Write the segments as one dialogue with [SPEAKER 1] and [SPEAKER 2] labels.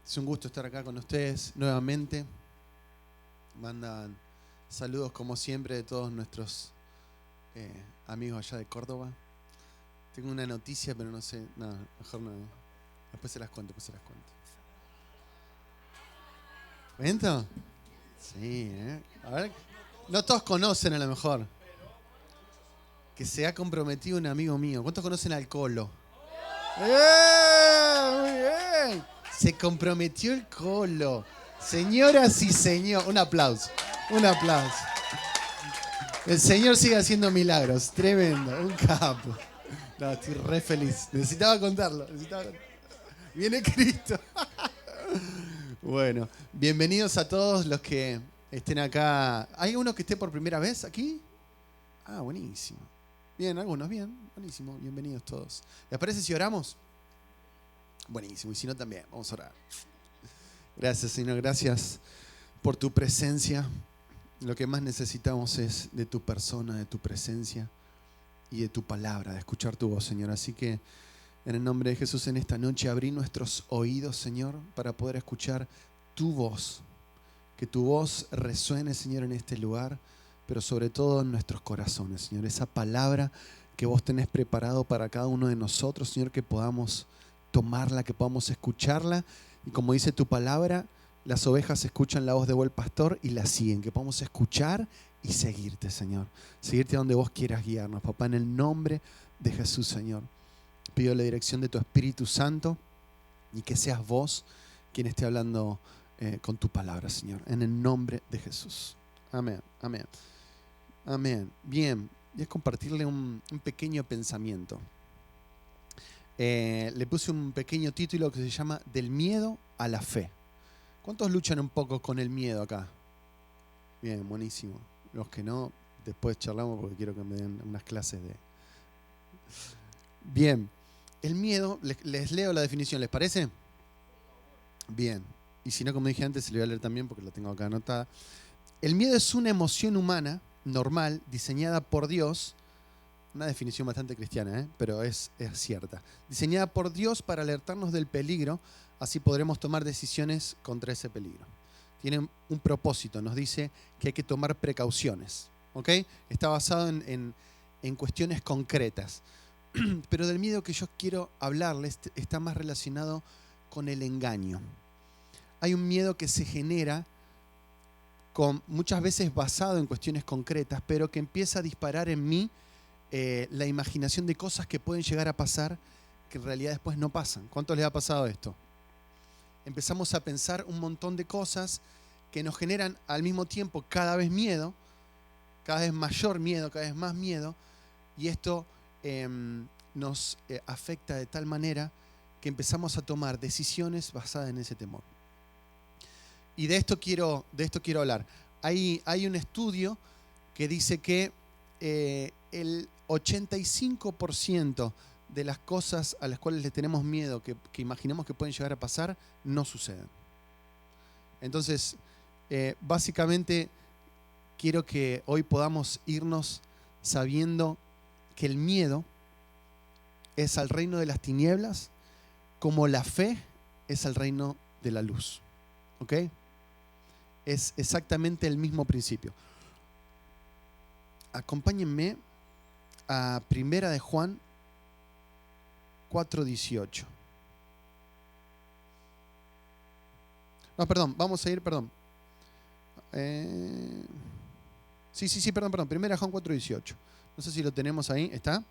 [SPEAKER 1] Es un gusto estar acá con ustedes nuevamente. Mandan saludos como siempre de todos nuestros amigos allá de Córdoba. Tengo una noticia, pero no sé, no, mejor no. Después se las cuento. ¿Cuento? Sí, ¿eh? A ver, no todos conocen a lo mejor. Que se ha comprometido un amigo mío. ¿Cuántos conocen al Colo? Muy bien. Se comprometió el Colo. Señoras y señores, un aplauso. El Señor sigue haciendo milagros. Tremendo, un capo. No, estoy re feliz. Necesitaba contarlo. Viene Cristo. Bueno, bienvenidos a todos los que estén acá. ¿Hay uno que esté por primera vez aquí? Ah, buenísimo. Bien, algunos, bien. Buenísimo, bienvenidos todos. ¿Les parece si oramos? Buenísimo, y si no también, vamos a orar. Gracias, Señor, gracias por tu presencia. Lo que más necesitamos es de tu persona, de tu presencia y de tu palabra, de escuchar tu voz, Señor. Así que en el nombre de Jesús en esta noche abrí nuestros oídos, Señor, para poder escuchar tu voz. Que tu voz resuene, Señor, en este lugar, pero sobre todo en nuestros corazones, Señor. Esa palabra que vos tenés preparado para cada uno de nosotros, Señor, que podamos tomarla, que podamos escucharla. Y como dice tu palabra, las ovejas escuchan la voz de buen pastor y la siguen. Que podamos escuchar y seguirte, Señor. Seguirte a donde vos quieras guiarnos, papá, en el nombre de Jesús, Señor. Pido la dirección de tu Espíritu Santo y que seas vos quien esté hablando con tu palabra, Señor. En el nombre de Jesús. Amén, amén. Amén. Bien, y es compartirle un pequeño pensamiento. Le puse un pequeño título que se llama Del miedo a la fe. ¿Cuántos luchan un poco con el miedo acá? Bien, buenísimo. Los que no, después charlamos porque quiero que me den unas clases de... Bien, el miedo, les leo la definición, ¿les parece? Bien, y si no, como dije antes, se lo voy a leer también porque la tengo acá anotada. El miedo es una emoción humana normal diseñada por Dios. Una definición bastante cristiana, pero es cierta. Diseñada por Dios para alertarnos del peligro, así podremos tomar decisiones contra ese peligro. Tiene un propósito, nos dice que hay que tomar precauciones. ¿Ok? Está basado en cuestiones concretas. Pero del miedo que yo quiero hablarles está más relacionado con el engaño. Hay un miedo que se genera muchas veces basado en cuestiones concretas, pero que empieza a disparar en mí la imaginación de cosas que pueden llegar a pasar que en realidad después no pasan. ¿Cuántos les ha pasado esto? Empezamos a pensar un montón de cosas que nos generan al mismo tiempo cada vez miedo, cada vez mayor miedo, cada vez más miedo, y esto nos afecta de tal manera que empezamos a tomar decisiones basadas en ese temor. Y de esto quiero hablar. Hay un estudio que dice que el 85% de las cosas a las cuales le tenemos miedo, que imaginamos que pueden llegar a pasar, no suceden. Entonces, básicamente, quiero que hoy podamos irnos sabiendo que el miedo es al reino de las tinieblas, como la fe es al reino de la luz. ¿Ok? Es exactamente el mismo principio. Acompáñenme a Primera de Juan 4:18. No, perdón, vamos a ir, perdón. Sí, perdón. Primera de Juan 4:18. No sé si lo tenemos ahí, ¿está?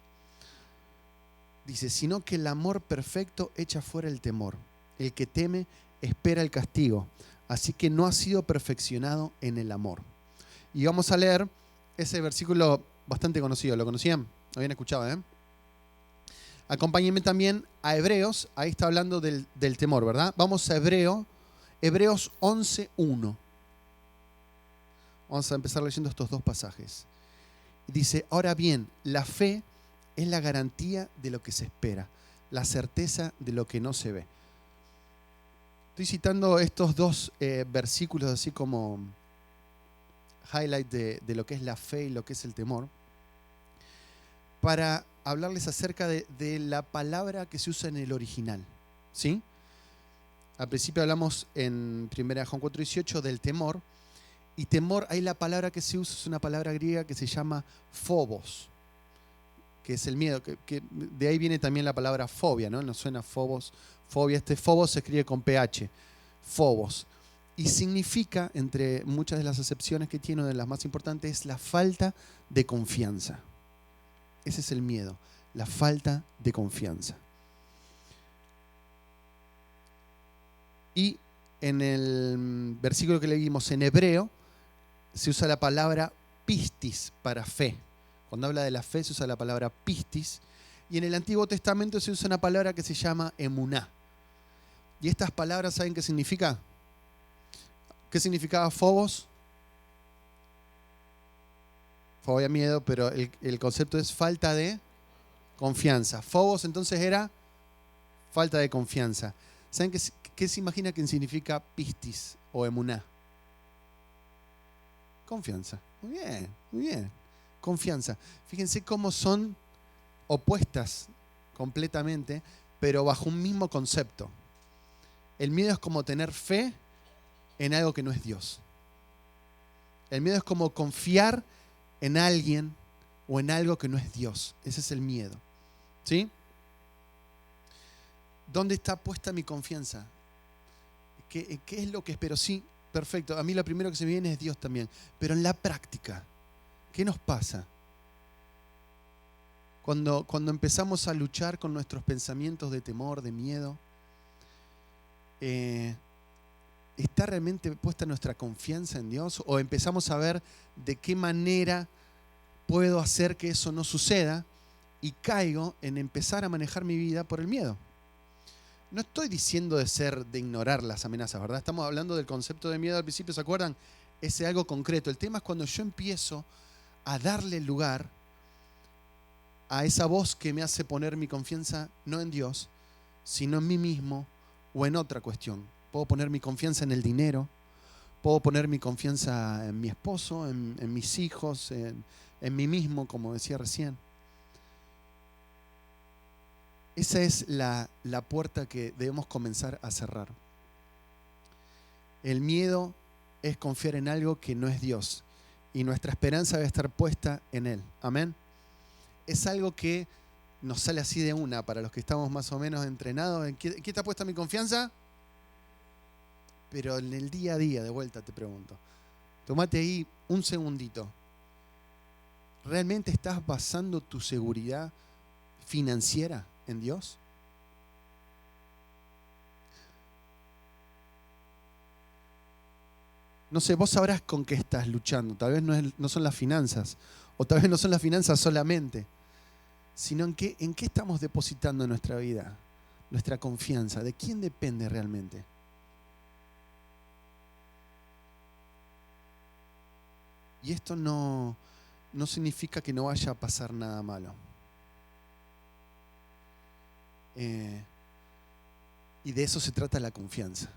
[SPEAKER 1] Dice, sino que el amor perfecto echa fuera el temor. El que teme espera el castigo. Así que no ha sido perfeccionado en el amor. Y vamos a leer ese versículo bastante conocido. ¿Lo conocían? Lo habían escuchado, ¿eh? Acompáñenme también a Hebreos. Ahí está hablando del temor, ¿verdad? Vamos a Hebreos 11:1. Vamos a empezar leyendo estos dos pasajes. Dice, ahora bien, la fe es la garantía de lo que se espera, la certeza de lo que no se ve. Estoy citando estos dos versículos así como highlight de lo que es la fe y lo que es el temor, para hablarles acerca de la palabra que se usa en el original, ¿sí? Al principio hablamos en 1 Juan 4:18 del temor. Y temor, ahí la palabra que se usa es una palabra griega que se llama phobos, que es el miedo. Que de ahí viene también la palabra fobia, ¿no? Nos suena phobos, fobia. Este phobos se escribe con PH, phobos. Y significa, entre muchas de las acepciones que tiene, una de las más importantes, es la falta de confianza. Ese es el miedo, la falta de confianza. Y en el versículo que leímos en hebreo, se usa la palabra pistis para fe. Cuando habla de la fe se usa la palabra pistis. Y en el Antiguo Testamento se usa una palabra que se llama emuná. ¿Y estas palabras saben qué significa? ¿Qué significaba phobos? Fobia, miedo, pero el concepto es falta de confianza. Phobos entonces era falta de confianza. ¿Saben qué se imagina que significa pistis o emuná? Confianza. Muy bien, muy bien. Confianza. Fíjense cómo son opuestas completamente, pero bajo un mismo concepto. El miedo es como tener fe en algo que no es Dios. El miedo es como confiar en alguien o en algo que no es Dios. Ese es el miedo. ¿Sí? ¿Dónde está puesta mi confianza? ¿Qué es lo que espero? Sí, perfecto. A mí lo primero que se me viene es Dios también. Pero en la práctica, ¿qué nos pasa? Cuando empezamos a luchar con nuestros pensamientos de temor, de miedo, ¿está realmente puesta nuestra confianza en Dios? ¿O empezamos a ver de qué manera puedo hacer que eso no suceda y caigo en empezar a manejar mi vida por el miedo? No estoy diciendo de ignorar las amenazas, ¿verdad? Estamos hablando del concepto de miedo al principio, ¿se acuerdan? Ese algo concreto. El tema es cuando yo empiezo a darle lugar a esa voz que me hace poner mi confianza no en Dios, sino en mí mismo o en otra cuestión. Puedo poner mi confianza en el dinero, puedo poner mi confianza en mi esposo, en mis hijos, en mí mismo, como decía recién. Esa es la puerta que debemos comenzar a cerrar. El miedo es confiar en algo que no es Dios y nuestra esperanza debe estar puesta en Él. Amén. Es algo que nos sale así de una para los que estamos más o menos entrenados. ¿En qué está puesta mi confianza? Pero en el día a día, de vuelta te pregunto. Tómate ahí un segundito. ¿Realmente estás basando tu seguridad financiera en Dios? No sé, vos sabrás con qué estás luchando. Tal vez no son las finanzas, o tal vez no son las finanzas solamente, sino en qué estamos depositando en nuestra vida, nuestra confianza. ¿De quién depende realmente? Y esto no significa que no vaya a pasar nada malo. Y de eso se trata la confianza.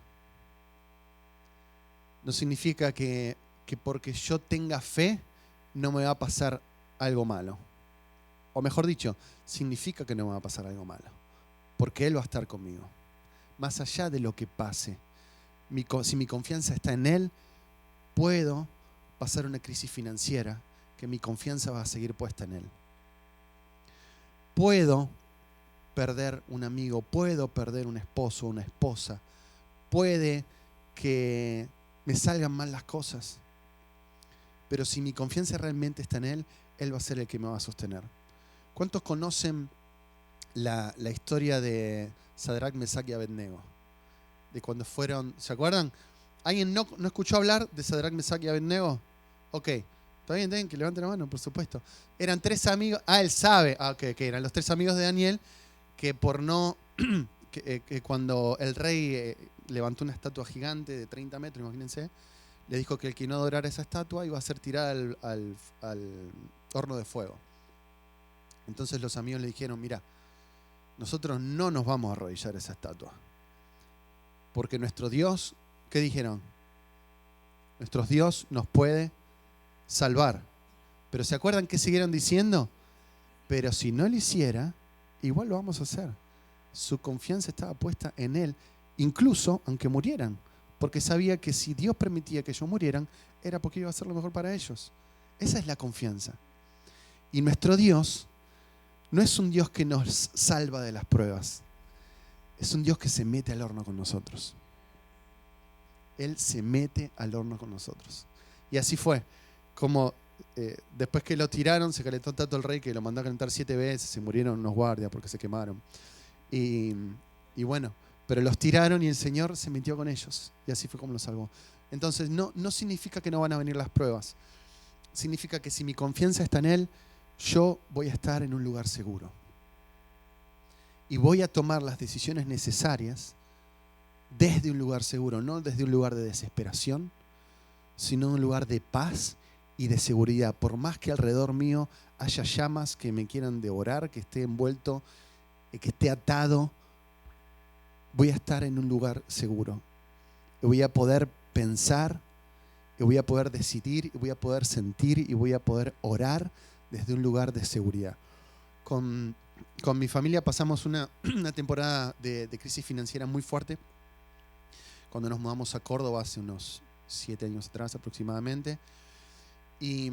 [SPEAKER 1] No significa que porque yo tenga fe no me va a pasar algo malo. O mejor dicho, significa que no me va a pasar algo malo. Porque Él va a estar conmigo. Más allá de lo que pase. Si mi confianza está en Él, puedo pasar una crisis financiera que mi confianza va a seguir puesta en Él. Puedo perder un amigo, puedo perder un esposo o una esposa. Puede que me salgan mal las cosas. Pero si mi confianza realmente está en Él, Él va a ser el que me va a sostener. ¿Cuántos conocen la historia de Sadrach, Mesach y Abednego? De cuando fueron, ¿se acuerdan? ¿Alguien no escuchó hablar de Sadrach, Mesach y Abednego? Ok, ¿está bien? Que levanten la mano, por supuesto. Eran 3 amigos, él sabe, ok, eran los 3 amigos de Daniel que por no, que cuando el rey levantó una estatua gigante de 30 metros, imagínense, le dijo que el que no adorara esa estatua iba a ser tirada al horno de fuego. Entonces los amigos le dijeron, mira, nosotros no nos vamos a arrodillar a esa estatua. Porque nuestro Dios, ¿qué dijeron? Nuestro Dios nos puede salvar. Pero ¿se acuerdan qué siguieron diciendo? Pero si no lo hiciera, igual lo vamos a hacer. Su confianza estaba puesta en Él incluso aunque murieran, porque sabía que si Dios permitía que ellos murieran, era porque iba a ser lo mejor para ellos. Esa es la confianza. Y nuestro Dios no es un Dios que nos salva de las pruebas, es un Dios que se mete al horno con nosotros. Él se mete al horno con nosotros. Y así fue, como después que lo tiraron, se calentó tanto el rey que lo mandó a calentar 7 veces, se murieron unos guardias porque se quemaron. Y bueno, pero los tiraron y el Señor se metió con ellos. Y así fue como los salvó. Entonces no significa que no van a venir las pruebas. Significa que si mi confianza está en Él, yo voy a estar en un lugar seguro. Y voy a tomar las decisiones necesarias desde un lugar seguro, no desde un lugar de desesperación, sino un lugar de paz y de seguridad. Por más que alrededor mío haya llamas que me quieran devorar, que esté envuelto, que esté atado, voy a estar en un lugar seguro. Y voy a poder pensar, y voy a poder decidir, y voy a poder sentir, y voy a poder orar desde un lugar de seguridad. Con mi familia pasamos una temporada de crisis financiera muy fuerte cuando nos mudamos a Córdoba hace unos 7 años atrás aproximadamente. Y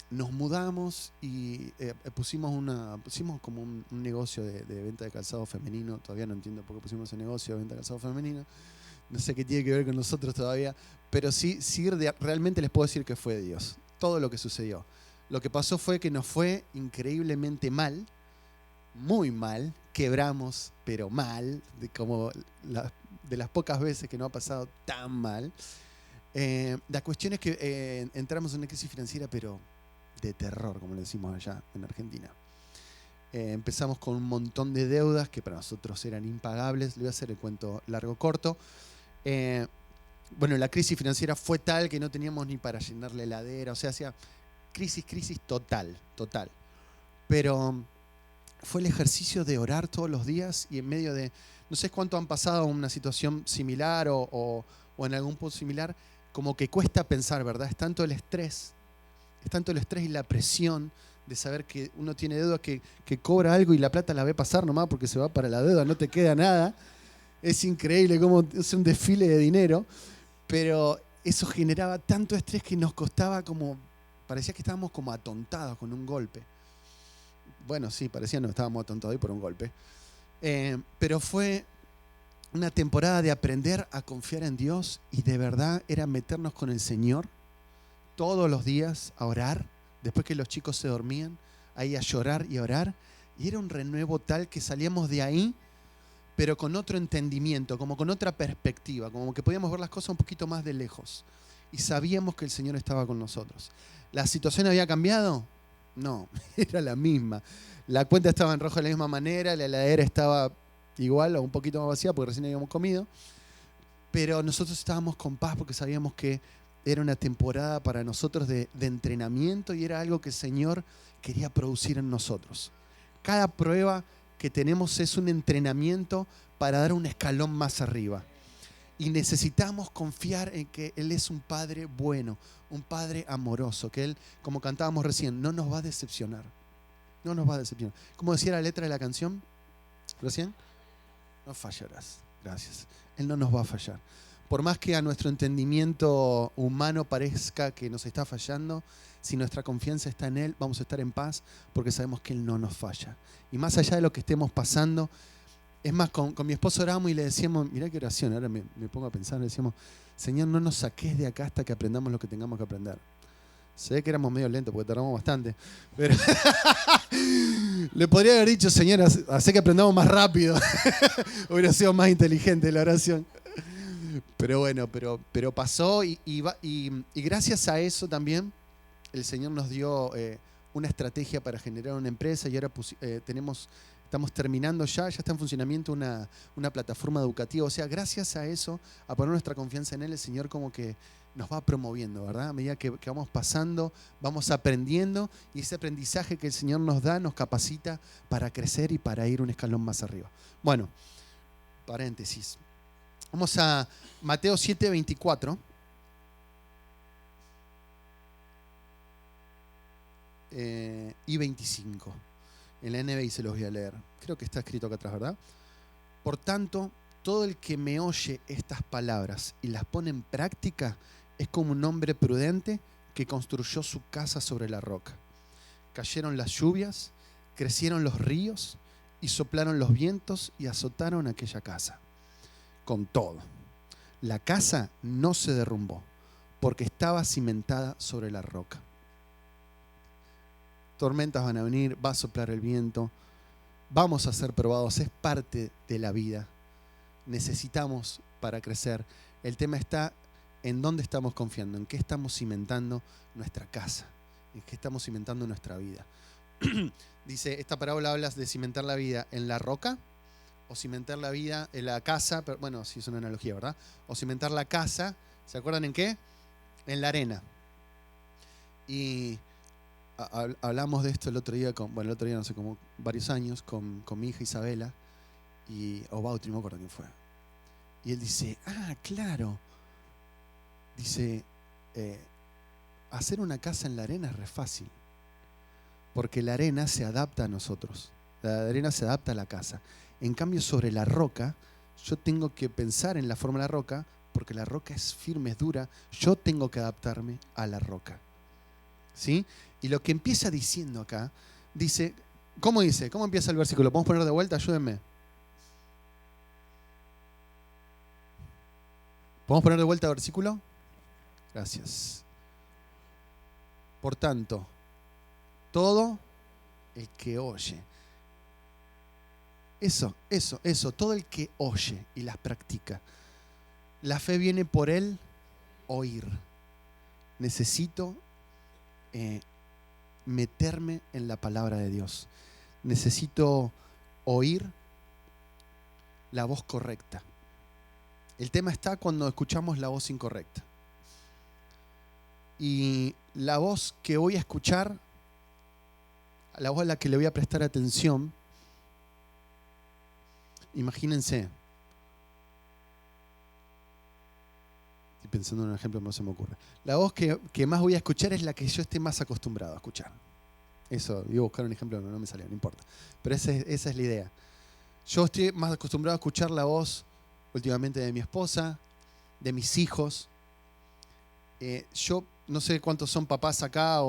[SPEAKER 1] nos mudamos y pusimos como un negocio de venta de calzado femenino. Todavía no entiendo por qué pusimos ese negocio de venta de calzado femenino. No sé qué tiene que ver con nosotros todavía. Pero sí realmente les puedo decir que fue de Dios. Todo lo que sucedió. Lo que pasó fue que nos fue increíblemente mal. Muy mal. Quebramos, pero mal. De las pocas veces que no ha pasado tan mal. La cuestión es que entramos en una crisis financiera, pero de terror, como le decimos allá en Argentina. Empezamos con un montón de deudas que para nosotros eran impagables. Le voy a hacer el cuento largo corto. Bueno, la crisis financiera fue tal que no teníamos ni para llenar la heladera. O sea, hacía crisis total. Pero fue el ejercicio de orar todos los días y en medio de, no sé cuánto han pasado en una situación similar o en algún punto similar, como que cuesta pensar, ¿verdad? Es tanto el estrés y la presión de saber que uno tiene deuda que cobra algo y la plata la ve pasar nomás porque se va para la deuda, no te queda nada. Es increíble cómo es un desfile de dinero, pero eso generaba tanto estrés que nos costaba parecía que estábamos como atontados con un golpe. Bueno, sí, parecía que nos estábamos atontados ahí por un golpe. Pero fue una temporada de aprender a confiar en Dios y de verdad era meternos con el Señor todos los días a orar, después que los chicos se dormían, ahí a llorar y a orar. Y era un renuevo tal que salíamos de ahí, pero con otro entendimiento, como con otra perspectiva, como que podíamos ver las cosas un poquito más de lejos. Y sabíamos que el Señor estaba con nosotros. ¿La situación había cambiado? No, era la misma. La cuenta estaba en rojo de la misma manera, la heladera estaba igual o un poquito más vacía porque recién habíamos comido. Pero nosotros estábamos con paz porque sabíamos que era una temporada para nosotros de entrenamiento y era algo que el Señor quería producir en nosotros. Cada prueba que tenemos es un entrenamiento para dar un escalón más arriba. Y necesitamos confiar en que Él es un Padre bueno, un Padre amoroso, que Él, como cantábamos recién, no nos va a decepcionar. No nos va a decepcionar. ¿Cómo decía la letra de la canción recién? No fallarás. Gracias. Él no nos va a fallar. Por más que a nuestro entendimiento humano parezca que nos está fallando, si nuestra confianza está en Él, vamos a estar en paz porque sabemos que Él no nos falla. Y más allá de lo que estemos pasando, es más, con mi esposo oramos y le decíamos, mirá qué oración, ahora me pongo a pensar, le decíamos, Señor, no nos saques de acá hasta que aprendamos lo que tengamos que aprender. Se ve que éramos medio lentos porque tardamos bastante, pero le podría haber dicho, Señor, hace que aprendamos más rápido. Hubiera sido más inteligente la oración. Pero bueno, pero pasó y gracias a eso también el Señor nos dio una estrategia para generar una empresa y ahora estamos terminando ya está en funcionamiento una plataforma educativa. O sea, gracias a eso, a poner nuestra confianza en Él, el Señor como que nos va promoviendo, ¿verdad? A medida que vamos pasando, vamos aprendiendo y ese aprendizaje que el Señor nos da nos capacita para crecer y para ir un escalón más arriba. Bueno, paréntesis. Vamos a Mateo 7:24. Y 25. En la NBI se los voy a leer. Creo que está escrito acá atrás, ¿verdad? Por tanto, todo el que me oye estas palabras y las pone en práctica es como un hombre prudente que construyó su casa sobre la roca. Cayeron las lluvias, crecieron los ríos y soplaron los vientos y azotaron aquella casa. Con todo, la casa no se derrumbó porque estaba cimentada sobre la roca. Tormentas van a venir, va a soplar el viento, vamos a ser probados, es parte de la vida. Necesitamos para crecer. El tema está en dónde estamos confiando, en qué estamos cimentando nuestra casa, en qué estamos cimentando nuestra vida. Dice, esta parábola habla de cimentar la vida en la roca o cimentar la vida en la casa, pero bueno, sí es una analogía, ¿verdad? O cimentar la casa, ¿se acuerdan en qué? En la arena. Y hablamos de esto el otro día, el otro día no sé, como varios años, con mi hija Isabela, o Bautri, no me acuerdo quién fue. Y él dice, claro, dice, hacer una casa en la arena es re fácil, porque la arena se adapta a nosotros, la arena se adapta a la casa. En cambio, sobre la roca, yo tengo que pensar en la forma de la roca, porque la roca es firme, es dura, yo tengo que adaptarme a la roca. ¿Sí? Y lo que empieza diciendo acá, dice, ¿cómo dice? ¿Cómo empieza el versículo? ¿Podemos poner de vuelta? Ayúdenme. ¿Podemos poner de vuelta el versículo? Gracias. Por tanto, todo el que oye. Eso, todo el que oye y las practica. La fe viene por el oír. Necesito meterme en la palabra de Dios. Necesito oír la voz correcta. El tema está cuando escuchamos la voz incorrecta. Y la voz que voy a escuchar, la voz a la que le voy a prestar atención, imagínense. Estoy pensando en un ejemplo que no se me ocurre. La voz que más voy a escuchar es la que yo esté más acostumbrado a escuchar. Eso, iba a buscar un ejemplo, no me salió, no importa. Pero esa es la idea. Yo estoy más acostumbrado a escuchar la voz últimamente de mi esposa, de mis hijos. Yo no sé cuántos son papás acá,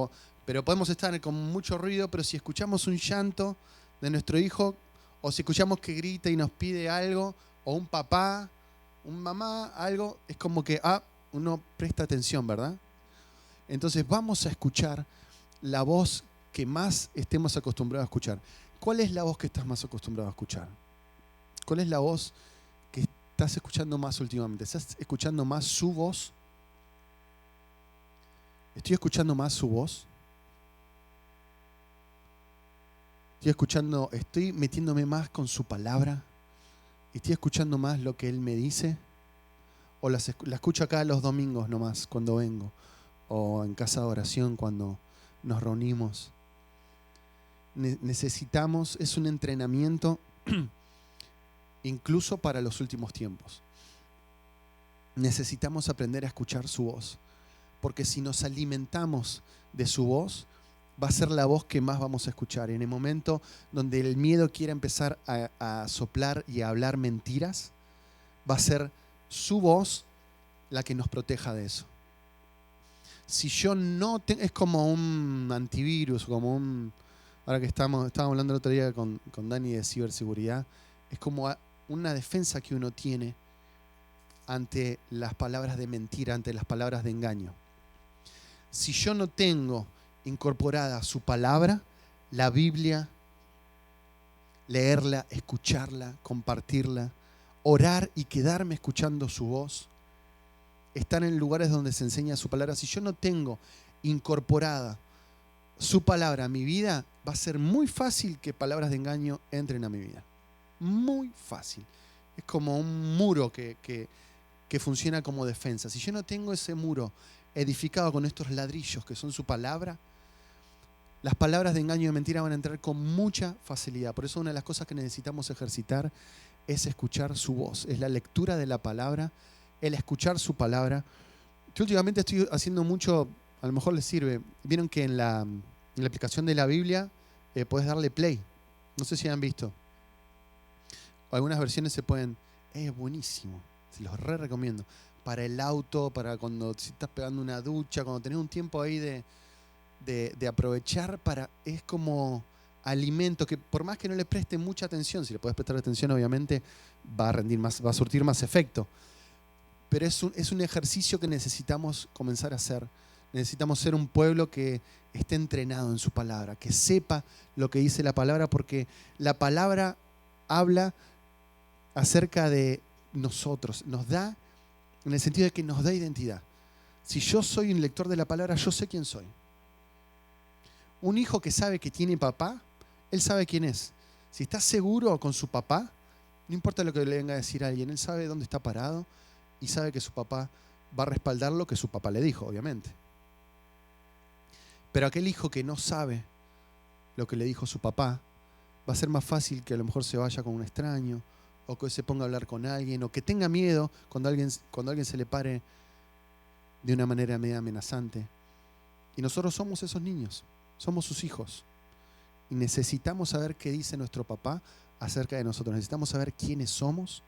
[SPEAKER 1] pero podemos estar con mucho ruido, pero si escuchamos un llanto de nuestro hijo, o si escuchamos que grita y nos pide algo, o un papá, un mamá, algo, es como que uno presta atención, ¿verdad? Entonces vamos a escuchar la voz que más estemos acostumbrados a escuchar. ¿Cuál es la voz que estás más acostumbrado a escuchar? ¿Cuál es la voz que estás escuchando más últimamente? ¿Estás escuchando más su voz? ¿Estoy escuchando más su voz? ¿Estoy metiéndome más con su palabra? ¿Estoy escuchando más lo que él me dice? ¿O la escucho acá los domingos nomás cuando vengo? ¿O en casa de oración cuando nos reunimos? Necesitamos, es un entrenamiento incluso para los últimos tiempos. Necesitamos aprender a escuchar su voz, porque si nos alimentamos de su voz, va a ser la voz que más vamos a escuchar. En el momento donde el miedo quiera empezar a soplar y a hablar mentiras, va a ser su voz la que nos proteja de eso. Si yo no tengo, es como un antivirus, ahora que estábamos hablando el otro día con Dani de ciberseguridad, es como una defensa que uno tiene ante las palabras de mentira, ante las palabras de engaño. Si yo no tengo incorporada su palabra, la Biblia, leerla, escucharla, compartirla, orar y quedarme escuchando su voz, estar en lugares donde se enseña su palabra. Si yo no tengo incorporada su palabra a mi vida, va a ser muy fácil que palabras de engaño entren a mi vida. Muy fácil. Es como un muro que funciona como defensa. Si yo no tengo ese muro edificado con estos ladrillos que son su palabra, las palabras de engaño y de mentira van a entrar con mucha facilidad. Por eso una de las cosas que necesitamos ejercitar es escuchar su voz. Es la lectura de la palabra, el escuchar su palabra. Yo últimamente estoy haciendo mucho, a lo mejor les sirve. Vieron que en la aplicación de la Biblia puedes darle play. No sé si han visto. Algunas versiones se pueden Es buenísimo. Se los recomiendo. Para el auto, para cuando si estás pegando una ducha, cuando tenés un tiempo ahí de aprovechar es como alimento que por más que no le preste mucha atención, si le puedes prestar atención obviamente va a rendir más, va a surtir más efecto. Pero es un ejercicio que necesitamos comenzar a hacer. Necesitamos ser un pueblo que esté entrenado en su palabra, que sepa lo que dice la palabra, porque la palabra habla acerca de nosotros, nos da, en el sentido de que nos da identidad. Si yo soy un lector de la palabra, yo sé quién soy. Un hijo que sabe que tiene papá, él sabe quién es. Si está seguro con su papá, no importa lo que le venga a decir a alguien, él sabe dónde está parado y sabe que su papá va a respaldar lo que su papá le dijo, obviamente. Pero aquel hijo que no sabe lo que le dijo su papá, va a ser más fácil que a lo mejor se vaya con un extraño, o que se ponga a hablar con alguien, o que tenga miedo cuando alguien se le pare de una manera media amenazante. Y nosotros somos esos niños, somos sus hijos. Y necesitamos saber qué dice nuestro papá acerca de nosotros. Necesitamos saber quiénes somos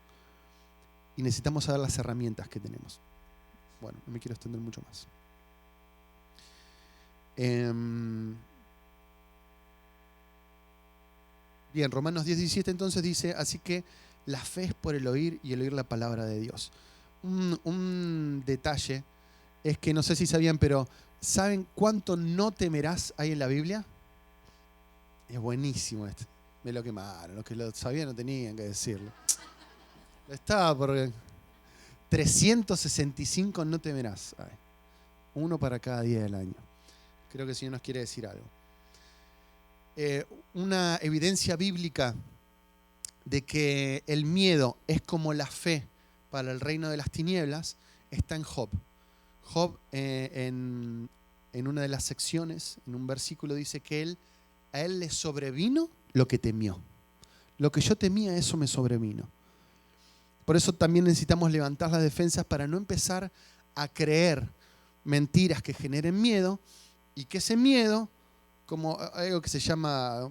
[SPEAKER 1] y necesitamos saber las herramientas que tenemos. Bueno, no me quiero extender mucho más. Bien, Romanos 10:17 entonces dice, así que la fe es por el oír y el oír la palabra de Dios. Un detalle es que no sé si sabían, pero ¿saben cuánto no temerás hay en la Biblia? Es buenísimo esto. Me lo quemaron, los que lo sabían no tenían que decirlo. Estaba porque 365 no temerás. Ay, uno para cada día del año. Creo que el Señor nos quiere decir algo. Una evidencia bíblica de que el miedo es como la fe para el reino de las tinieblas está en Job. Job en una de las secciones, en un versículo dice que a él le sobrevino lo que temió. Lo que yo temía, eso me sobrevino. Por eso también necesitamos levantar las defensas para no empezar a creer mentiras que generen miedo y que ese miedo, como algo que se llama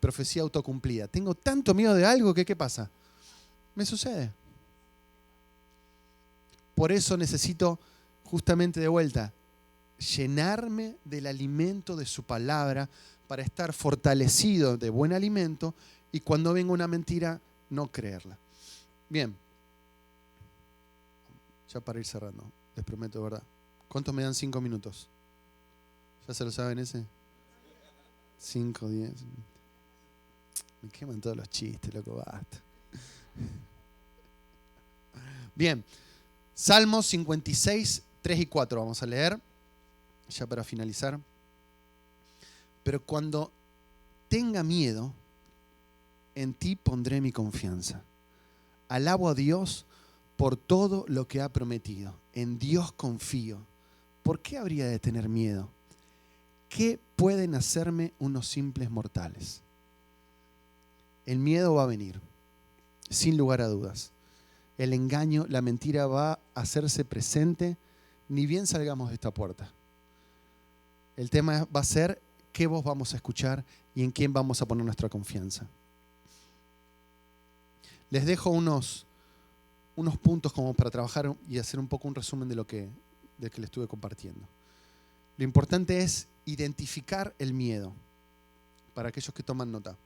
[SPEAKER 1] profecía autocumplida. Tengo tanto miedo de algo que ¿qué pasa? Me sucede. Por eso necesito justamente de vuelta llenarme del alimento de su palabra para estar fortalecido de buen alimento y cuando venga una mentira no creerla. Bien. Ya para ir cerrando, les prometo, ¿verdad? ¿Cuántos me dan 5 minutos? ¿Ya se lo saben ese? 5, 10. Me queman todos los chistes, loco, basta. Bien, Salmos 56, 3 y 4 vamos a leer, ya para finalizar. Pero cuando tenga miedo, en ti pondré mi confianza. Alabo a Dios por todo lo que ha prometido. En Dios confío. ¿Por qué habría de tener miedo? ¿Qué pueden hacerme unos simples mortales? El miedo va a venir, sin lugar a dudas. El engaño, la mentira va a hacerse presente, ni bien salgamos de esta puerta. El tema va a ser qué voz vamos a escuchar y en quién vamos a poner nuestra confianza. Les dejo unos puntos como para trabajar y hacer un poco un resumen de lo que les estuve compartiendo. Lo importante es identificar el miedo, para aquellos que toman nota.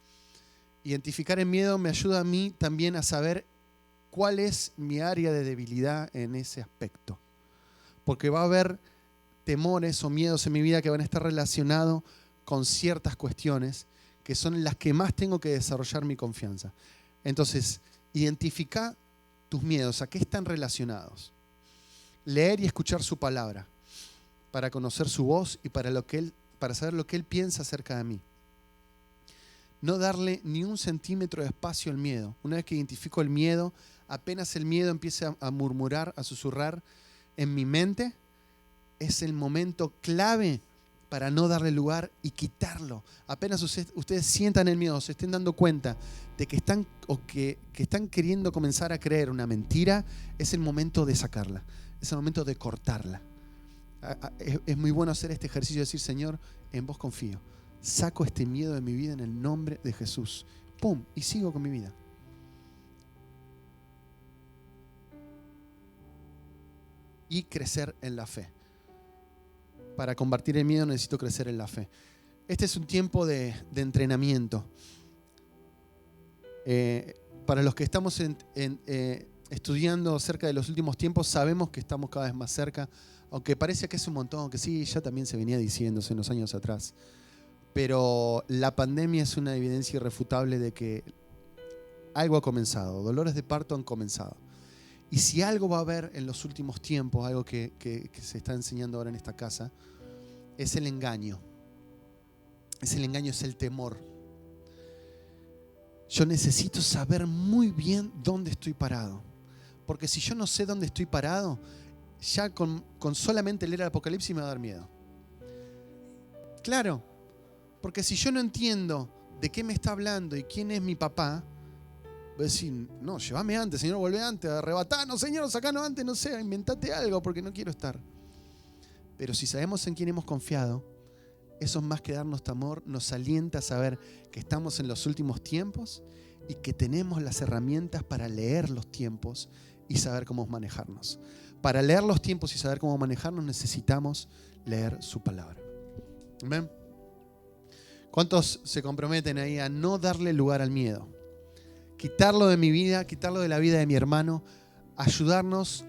[SPEAKER 1] Identificar el miedo me ayuda a mí también a saber cuál es mi área de debilidad en ese aspecto. Porque va a haber temores o miedos en mi vida que van a estar relacionados con ciertas cuestiones que son las que más tengo que desarrollar mi confianza. Entonces, identifica tus miedos, ¿a qué están relacionados? Leer y escuchar su palabra para conocer su voz y para saber lo que Él piensa acerca de mí. No darle ni un centímetro de espacio al miedo. Una vez que identifico el miedo, apenas el miedo empiece a murmurar, a susurrar en mi mente, es el momento clave para no darle lugar y quitarlo. Apenas ustedes sientan el miedo, se estén dando cuenta de que están queriendo comenzar a creer una mentira, es el momento de sacarla, es el momento de cortarla. Es muy bueno hacer este ejercicio de decir, Señor, en vos confío. Saco este miedo de mi vida en el nombre de Jesús. ¡Pum! Y sigo con mi vida. y crecer en la fe. Para combatir el miedo necesito crecer en la fe. Este es un tiempo de entrenamiento. Para los que estamos estudiando acerca de los últimos tiempos, sabemos que estamos cada vez más cerca, aunque parece que es un montón, que sí, ya también se venía diciéndose en los años atrás. Pero la pandemia es una evidencia irrefutable de que algo ha comenzado, dolores de parto han comenzado. Y si algo va a haber en los últimos tiempos, algo que se está enseñando ahora en esta casa, es el engaño. Es el temor. Yo necesito saber muy bien dónde estoy parado. Porque si yo no sé dónde estoy parado, ya con solamente leer el Apocalipsis me va a dar miedo. Claro, porque si yo no entiendo de qué me está hablando y quién es mi papá, voy a decir, no, llévame antes, Señor, volvé antes, arrebatanos, Señor, sacanos antes, no sé, inventate algo porque no quiero estar. Pero si sabemos en quién hemos confiado, eso es más que darnos temor, nos alienta a saber que estamos en los últimos tiempos y que tenemos las herramientas para leer los tiempos y saber cómo manejarnos. Para leer los tiempos y saber cómo manejarnos necesitamos leer su palabra. ¿Amén? ¿Cuántos se comprometen ahí a no darle lugar al miedo? Quitarlo de mi vida, quitarlo de la vida de mi hermano, ayudarnos,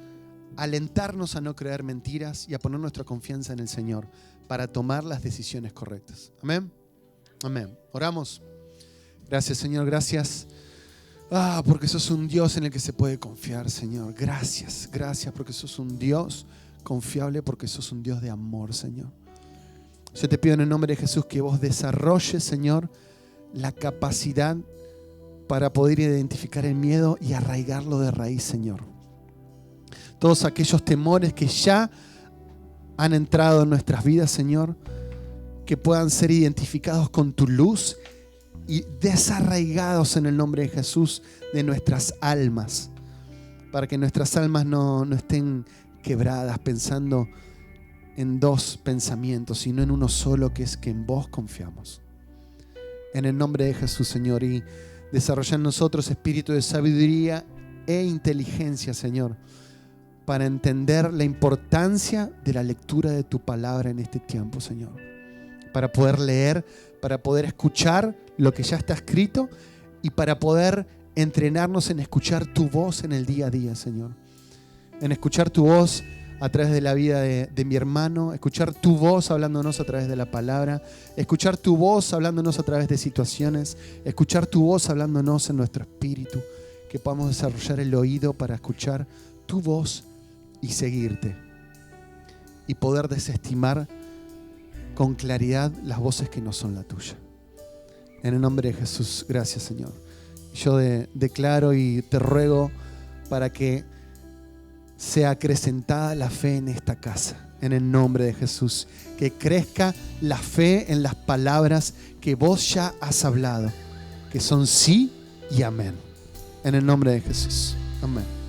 [SPEAKER 1] alentarnos a no creer mentiras y a poner nuestra confianza en el Señor para tomar las decisiones correctas. Amén. Amén. Oramos. Gracias, Señor. Gracias. Porque sos un Dios en el que se puede confiar, Señor. Gracias. Gracias porque sos un Dios confiable, porque sos un Dios de amor, Señor. Yo te pido en el nombre de Jesús que vos desarrolles, Señor, la capacidad para poder identificar el miedo y arraigarlo de raíz, Señor. Todos aquellos temores que ya han entrado en nuestras vidas, Señor, que puedan ser identificados con tu luz y desarraigados en el nombre de Jesús de nuestras almas, para que nuestras almas no estén quebradas pensando en dos pensamientos, sino en uno solo, que es que en vos confiamos. En el nombre de Jesús, Señor, y desarrolla en nosotros espíritu de sabiduría e inteligencia, Señor, para entender la importancia de la lectura de tu palabra en este tiempo, Señor. Para poder leer, para poder escuchar lo que ya está escrito y para poder entrenarnos en escuchar tu voz en el día a día, Señor. En escuchar tu voz a través de la vida de mi hermano, escuchar tu voz hablándonos a través de la palabra, escuchar tu voz hablándonos a través de situaciones, escuchar tu voz hablándonos en nuestro espíritu, que podamos desarrollar el oído para escuchar tu voz y seguirte y poder desestimar con claridad las voces que no son la tuya. En el nombre de Jesús, gracias, Señor. Yo declaro y te ruego para que sea acrecentada la fe en esta casa, en el nombre de Jesús. Que crezca la fe en las palabras que vos ya has hablado, que son sí y amén. En el nombre de Jesús. Amén.